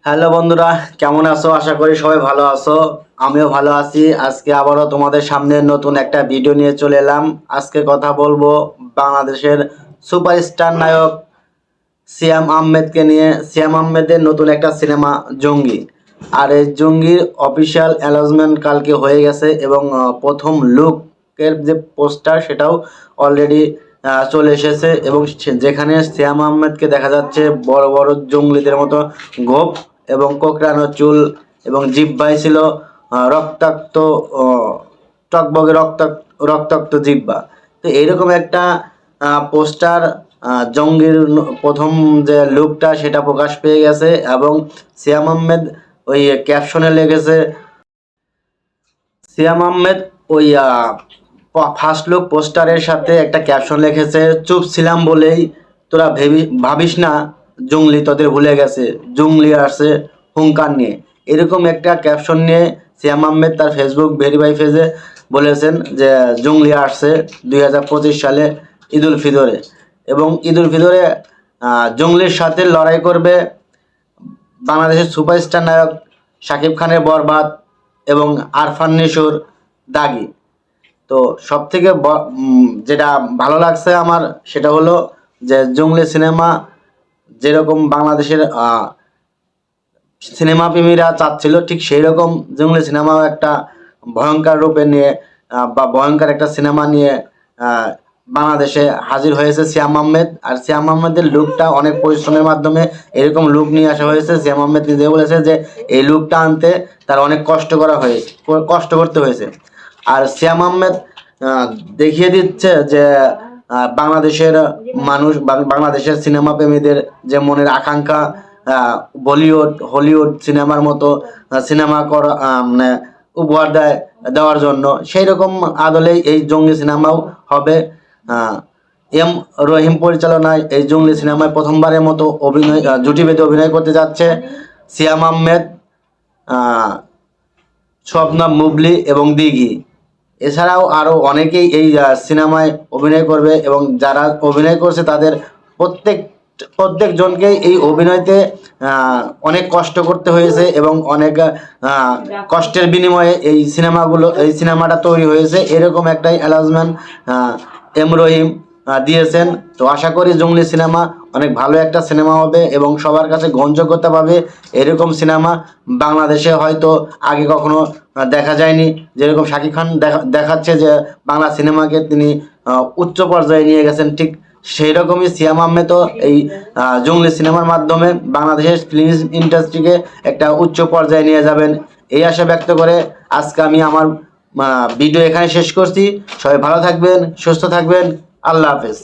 Hello বন্ধুরা, কেমন আছো? আশা করি সবাই ভালো আছো। আমিও ভালো আছি। আজকে আবারও তোমাদের সামনে নতুন একটা ভিডিও নিয়ে চলে এলাম। আজকে কথা বলবো বাংলাদেশের সুপারস্টার নায়ক সিয়াম আহমেদকে নিয়ে। সিয়াম আহমেদের নতুন একটা সিনেমা জঙ্গি। আর এই জঙ্গির অফিসিয়াল অ্যানাউন্সমেন্ট কালকে হয়ে গেছে এবং প্রথম লুকের যে পোস্টার সেটাও অলরেডি চলে এসেছে এবং যেখানে সিয়াম আহমেদকে দেখা যাচ্ছে বড় বড় জঙ্গলিদের মতো গোঁফ এবং কোঁকড়ানো চুল এবং জিহ্বায় ছিল রক্তাক্ত টকবগে রক্তাক্ত জিহ্বা। তো এইরকম একটা পোস্টার জঙ্গির প্রথম যে লুকটা সেটা প্রকাশ পেয়ে গেছে এবং সিয়াম আহমেদ ওই ক্যাপশনে লিখেছে, সিয়াম আহমেদ ওই ফার্স্ট লুক পোস্টারের সাথে একটা ক্যাপশন লিখেছে, চুপ ছিলাম বলেই তোরা ভাবিস না জঙ্গলি তোদের ভুলে গেছে, জঙ্গলি আসছে হুঙ্কার নিয়ে। এরকম একটা ক্যাপশন নিয়ে সিয়াম আহমেদ তার ফেসবুক ভেরিফাই পেজে বলেছেন যে জঙ্গলি আসছে 2025 সালে ঈদুল ফিতরে এবং ঈদুল ফিতরে জঙ্গলির সাথে লড়াই করবে বাংলাদেশের সুপারস্টার নায়ক শাকিব খানের বরবাদ এবং আরফান নিশোর দাগি। তো সব থেকে যেটা ভালো লাগছে আমার সেটা হলো যে জঙ্গলি সিনেমা যেরকম বাংলাদেশের সিনেমা প্রেমীরা চাচ্ছিল ঠিক সেই রকম জঙ্গলি সিনেমাও একটা ভয়ঙ্কর রূপে নিয়ে বা ভয়ঙ্কর একটা সিনেমা নিয়ে বাংলাদেশে হাজির হয়েছে সিয়াম আহমেদ। আর সিয়াম আহমেদের লুকটা অনেক পরিশ্রমের মাধ্যমে এরকম লুক নিয়ে আসা হয়েছে। সিয়াম আহমেদ নিজে বলেছে যে এই লুকটা আনতে তার অনেক কষ্ট করতে হয়েছে। আর সিয়াম আহমেদ দেখিয়ে দিচ্ছে যে বাংলাদেশের মানুষ বাংলাদেশের সিনেমা প্রেমীদের যে মনের আকাঙ্ক্ষা বলিউড হলিউড সিনেমার মতো সিনেমা করা মানে উপহার দেওয়ার জন্য, সেই রকম আদলেই এই জঙ্গলি সিনেমাও হবে। এম রহিম পরিচালনায় এই জঙ্গলি সিনেমায় প্রথমবারের মতো জুটি বেঁধে অভিনয় করতে যাচ্ছে সিয়াম আহমেদ, শবনম বুবলী এবং দিঘি। এছাড়াও আরও অনেকেই এই সিনেমায় অভিনয় করবে এবং যারা অভিনয় করছে তাদের প্রত্যেকজনকেই এই অভিনয়তে অনেক কষ্ট করতে হয়েছে এবং অনেক কষ্টের বিনিময়ে এই সিনেমাটা তৈরি হয়েছে। এরকম একটাই অ্যানাউন্সমেন্ট এম রহিম দিয়েছেন। তো আশা করি জঙ্গলি সিনেমা অনেক ভালো একটা সিনেমা হবে এবং সবার কাছে গ্রহণযোগ্যতা পাবে। এরকম সিনেমা বাংলাদেশে হয়তো আগে কখনো দেখা যায়নি। যেরকম শাকিব খান দেখাচ্ছে যে বাংলা সিনেমাকে তিনি উচ্চ পর্যায়ে নিয়ে গেছেন, ঠিক সেই রকমই সিয়াম আহমেদও এই জঙ্গলি সিনেমার মাধ্যমে বাংলাদেশের ফিল্ম ইন্ডাস্ট্রিকে একটা উচ্চ পর্যায়ে নিয়ে যাবেন, এই আশা ব্যক্ত করে আজকে আমি আমার ভিডিও এখানে শেষ করছি। সবাই ভালো থাকবেন, সুস্থ থাকবেন। আল্লাহ হাফেজ।